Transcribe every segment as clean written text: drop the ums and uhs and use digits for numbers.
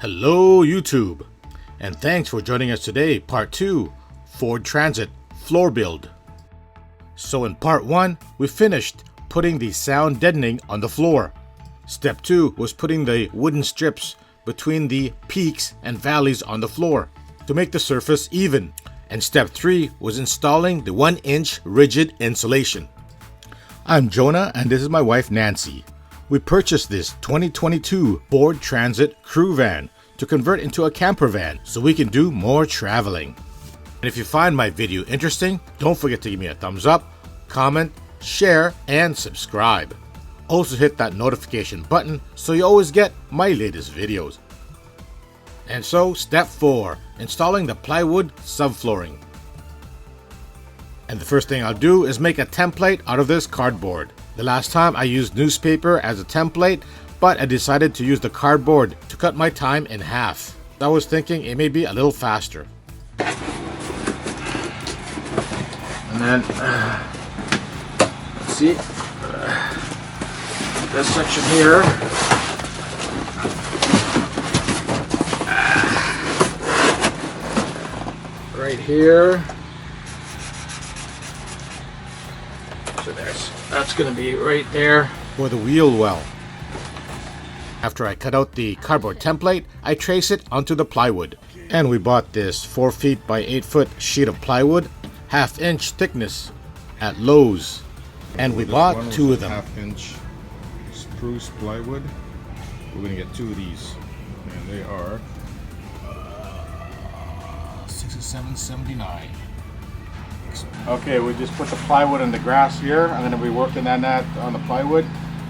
Hello YouTube, and thanks for joining us today, part 2, Ford Transit floor build. So in part 1, we finished putting the sound deadening on the floor. Step 2 was putting the wooden strips between the peaks and valleys on the floor to make the surface even. And step 3 was installing the 1-inch rigid insulation. I'm Jonah and this is my wife Nancy. We purchased this 2022 Ford Transit crew van to convert into a camper van so we can do more traveling. And if you find my video interesting, don't forget to give me a thumbs up, comment, share, and subscribe. Also hit that notification button so you always get my latest videos. And so, step 4, installing the plywood subflooring. And the first thing I'll do is make a template out of this cardboard. The last time I used newspaper as a template, but I decided to use the cardboard to cut my time in half. I was thinking it may be a little faster. And then, let's see, this section here. Right here. So that's going to be right there for the wheel well. After I cut out the cardboard template, I trace it onto the plywood. And we bought this 4 feet by 8 foot sheet of plywood, 1/2 inch thickness at Lowe's. And we bought 2 of them. 1/2 inch spruce plywood. We're going to get 2 of these. And they are $67.79. Okay, we just put the plywood in the grass here. I'm going to be working on that on the plywood.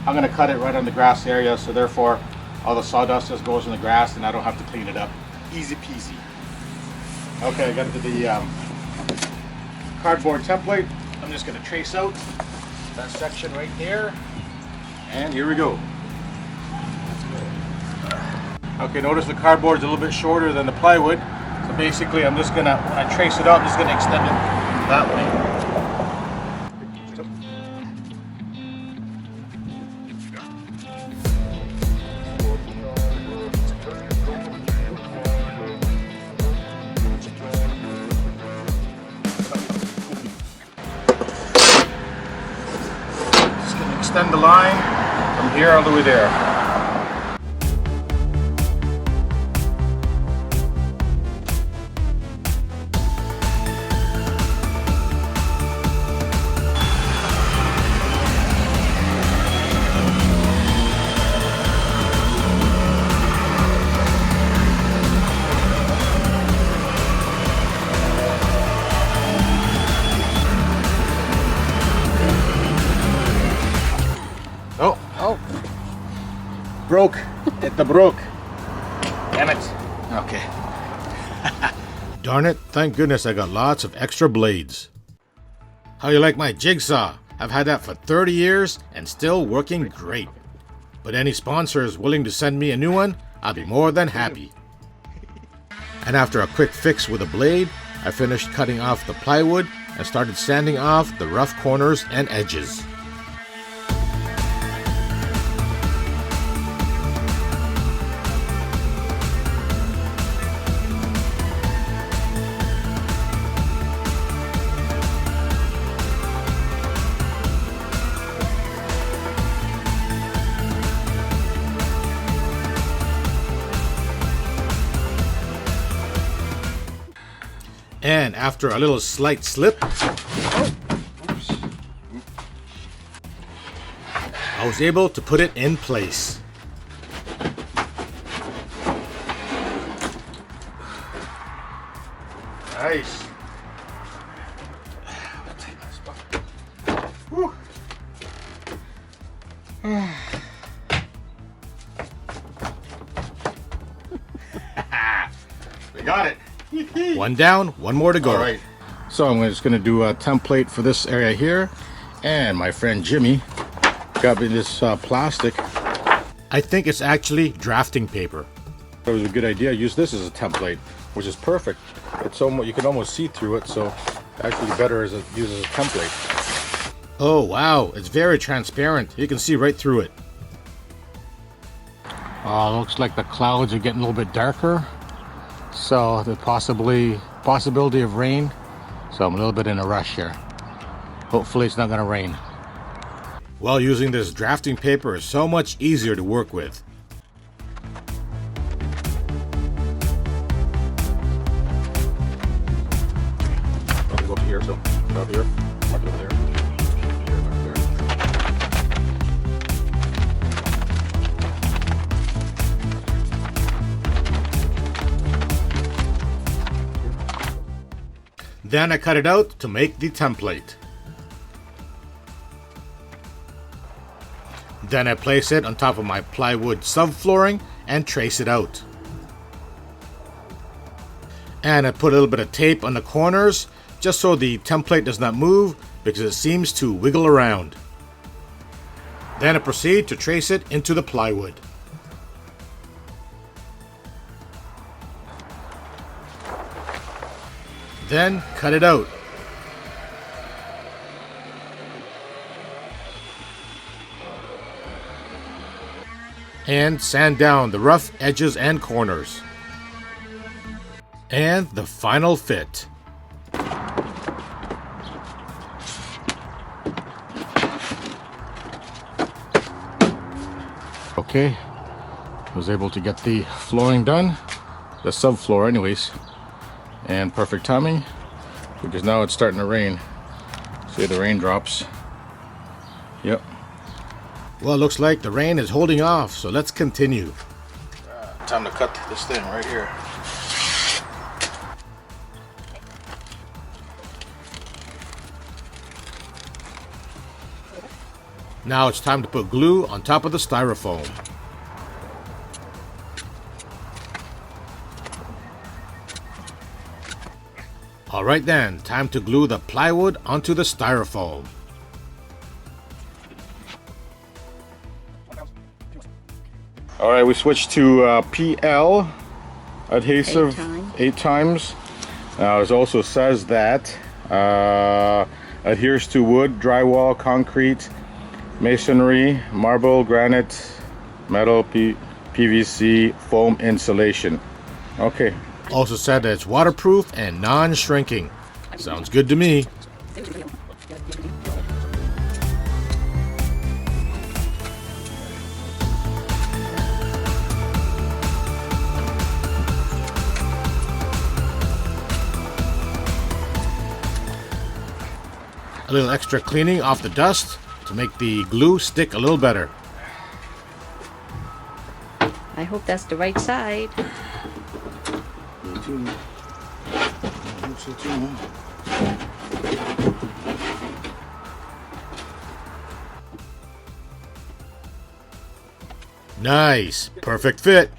I'm going to cut it right on the grass area, so therefore all the sawdust just goes in the grass and I don't have to clean it up. Easy peasy. Okay, I got the cardboard template. I'm just going to trace out that section right there. And here we go. Okay, notice the cardboard is a little bit shorter than the plywood. So basically I'm just going to, when I trace it out, I'm just going to extend it that way. Just going to extend the line from here all the way there. Oh, broke. It broke. Damn it. Okay. Darn it, thank goodness I got lots of extra blades. How you like my jigsaw? I've had that for 30 years and still working great. But any sponsors willing to send me a new one, I'll be more than happy. And after a quick fix with a blade, I finished cutting off the plywood and started sanding off the rough corners and edges. And after a little slight slip, I was able to put it in place. Nice. Whew. We got it. One down, one more to go. All right. So I'm just going to do a template for this area here. And my friend Jimmy got me this plastic. I think it's actually drafting paper. It was a good idea. Use this as a template, which is perfect. It's almost, you can almost see through it, so actually better as used as a template. Oh wow, it's very transparent. You can see right through it. Looks like the clouds are getting a little bit darker, so there's possibility of rain. So I'm a little bit in a rush here. Hopefully it's not going to rain. Well, using this drafting paper is so much easier to work with. I'll go up here, so up here, mark it over there. Here, mark there. Then I cut it out to make the template. Then I place it on top of my plywood subflooring and trace it out. And I put a little bit of tape on the corners just so the template does not move because it seems to wiggle around. Then I proceed to trace it into the plywood. Then cut it out. And sand down the rough edges and corners. And the final fit. Okay, was able to get the flooring done, the subfloor anyways, and perfect timing because now it's starting to rain. See the raindrops. Yep. Well, it looks like the rain is holding off, so let's continue. Time to cut this thing right here. Now it's time to put glue on top of the styrofoam. Alright then, time to glue the plywood onto the styrofoam. Alright, we switched to PL adhesive 8 times. Now it also says that adheres to wood, drywall, concrete, masonry, marble, granite, metal, PVC, foam insulation. Okay. Also said that it's waterproof and non-shrinking. Sounds good to me. A little extra cleaning off the dust to make the glue stick a little better. I hope that's the right side. Nice, perfect fit.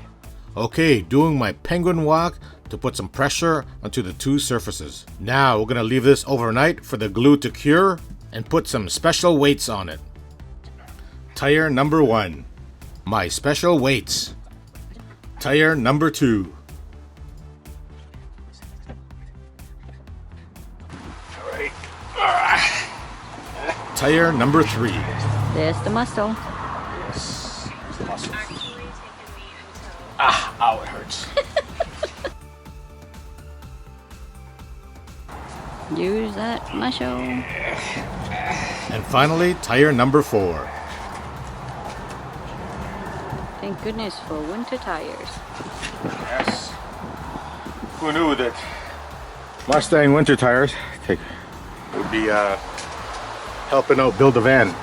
Okay, doing my penguin walk to put some pressure onto the two surfaces. Now we're gonna leave this overnight for the glue to cure and put some special weights on it. Tire number 1. My special weights. Tire number 2. Alright. Tire number 3. There's the muscle. Yes, it's the muscle. Ah, ow, it hurts. Use that muscle. And finally, tire number 4. Thank goodness for winter tires. Yes. Who knew that Mustang winter tires would be helping out build a van?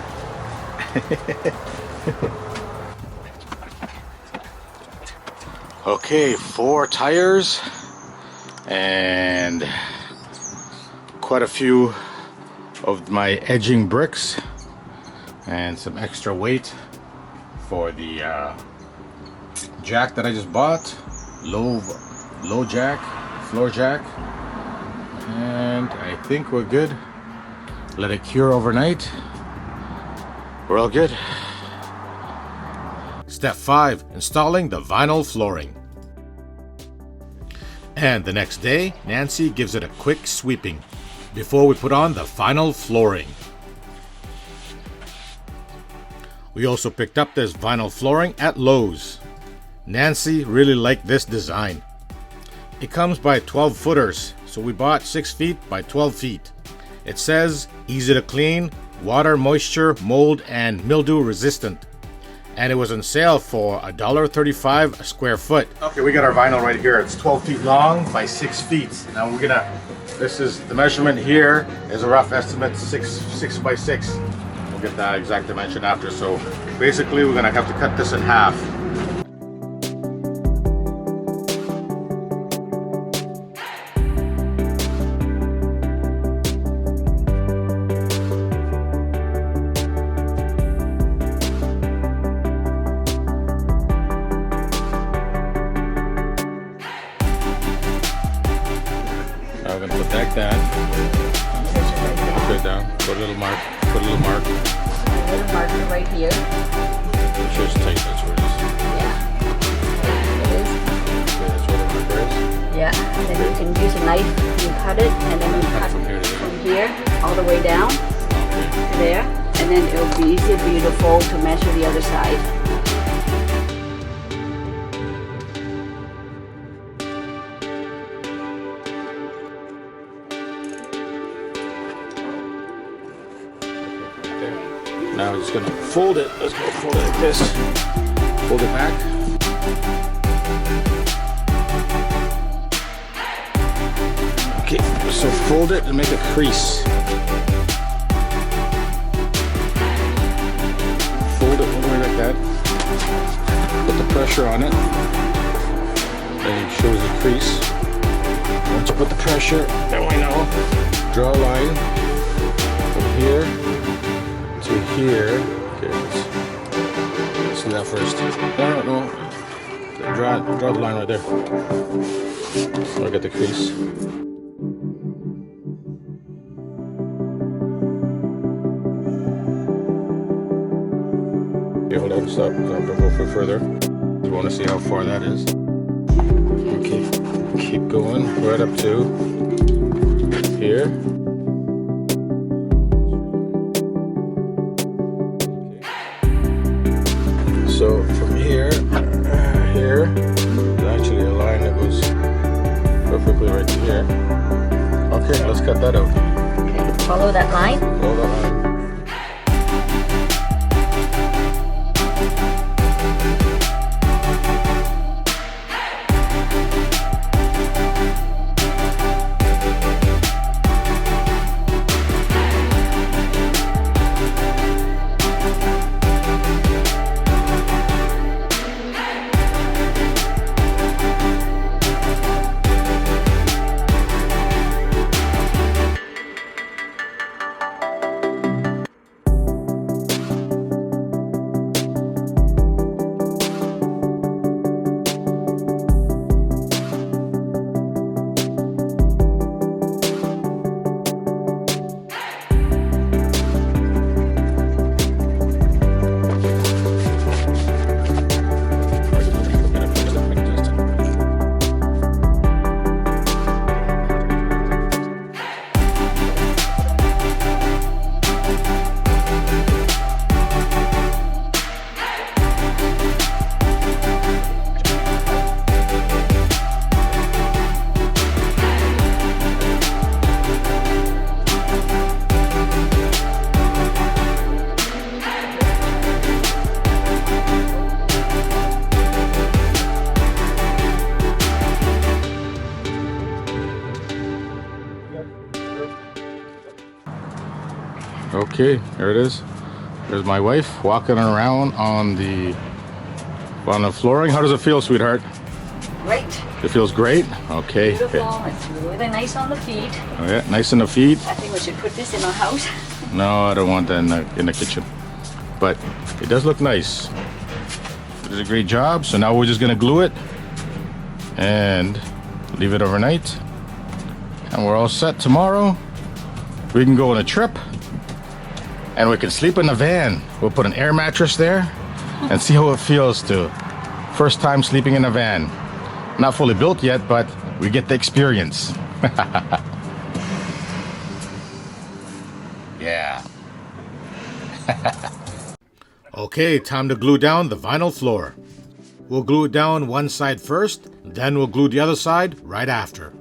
Okay, 4 tires and quite a few of my edging bricks and some extra weight for the jack that I just bought, low jack, floor jack, and I think we're good. Let it cure overnight. We're all good. Step 5, installing the vinyl flooring. And the next day, Nancy gives it a quick sweeping before we put on the final flooring. We also picked up this vinyl flooring at Lowe's. Nancy really liked this design. It comes by 12 footers, so we bought 6 feet by 12 feet. It says easy to clean, water, moisture, mold, and mildew resistant. And it was on sale for $1.35 a square foot. Okay, we got our vinyl right here. It's 12 feet long by 6 feet. Now this is the measurement here is a rough estimate, 6 by 6. We'll get that exact dimension after. So basically we're gonna have to cut this in half. Now we're gonna put that down. Put it down. Put a little mark. Put a little mark. A little marker right here. Make sure it's tight. That's where it is. Yeah. It is. Okay, that's where the marker is. Yeah. And then you can use a knife. You cut it, and then you cut from here to there. from here all the way down to there, and then it'll be easier for you to fold to measure the other side. Now we're just gonna fold it. Let's go fold it like this. Fold it back. Okay, so fold it and make a crease. Fold it all the way like that. Put the pressure on it. Then it shows a crease. Once you put the pressure, then we know. Draw a line from here to here. Okay, let's do that first. No. Draw the line right there. So I get the crease. Okay, hold on, stop. Don't go for further. You want to see how far that is. Okay, keep going right up to here. So from here, there's actually a line that goes perfectly right to here. Okay, let's cut that out. Okay, follow that line. Follow that line. Okay, there it is. There's my wife walking around on the flooring. How does it feel, sweetheart? Great. It feels great? Okay. Beautiful. It's really nice on the feet. Oh, yeah, nice in the feet. I think we should put this in our house. No, I don't want that in the kitchen. But it does look nice. It did a great job. So now we're just gonna glue it and leave it overnight. And we're all set tomorrow. We can go on a trip and we can sleep in the van. We'll put an air mattress there and see how it feels to first time sleeping in a van. Not fully built yet, but we get the experience. Yeah. Okay, time to glue down the vinyl floor. We'll glue it down one side first, then we'll glue the other side right after.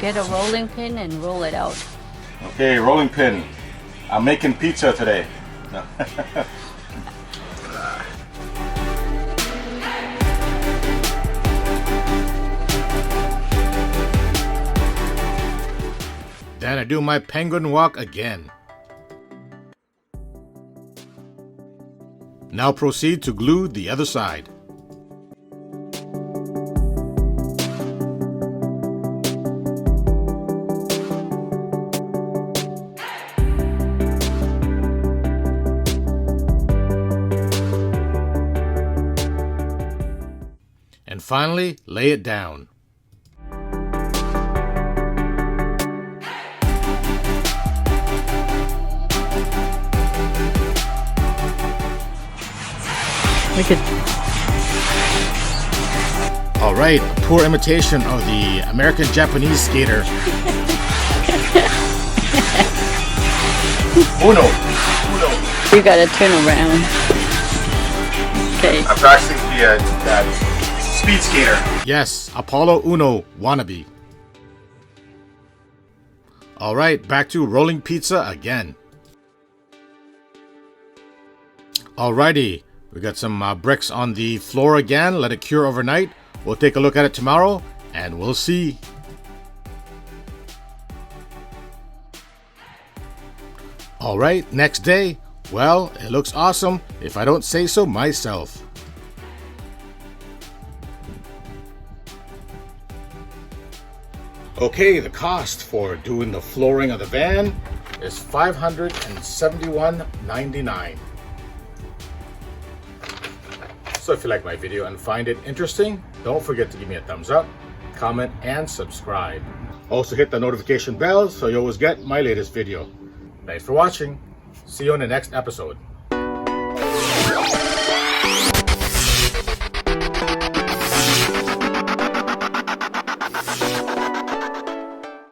Get a rolling pin and roll it out. Okay, rolling pin. I'm making pizza today. No. Then I do my penguin walk again. Now proceed to glue the other side. And finally, lay it down. Look at All right, a poor imitation of the American-Japanese skater. Uno. you gotta turn around. Okay. I'm practicing that speed skater. Yes, Apollo Uno wannabe. All right, back to rolling pizza again. Alrighty, we got some bricks on the floor again. Let it cure overnight. We'll take a look at it tomorrow, and we'll see. Alright, next day. Well, it looks awesome, if I don't say so myself. Okay, the cost for doing the flooring of the van is $571.99. So if you like my video and find it interesting, don't forget to give me a thumbs up, comment, and subscribe. Also hit the notification bell so you always get my latest video. Thanks for watching. See you in the next episode.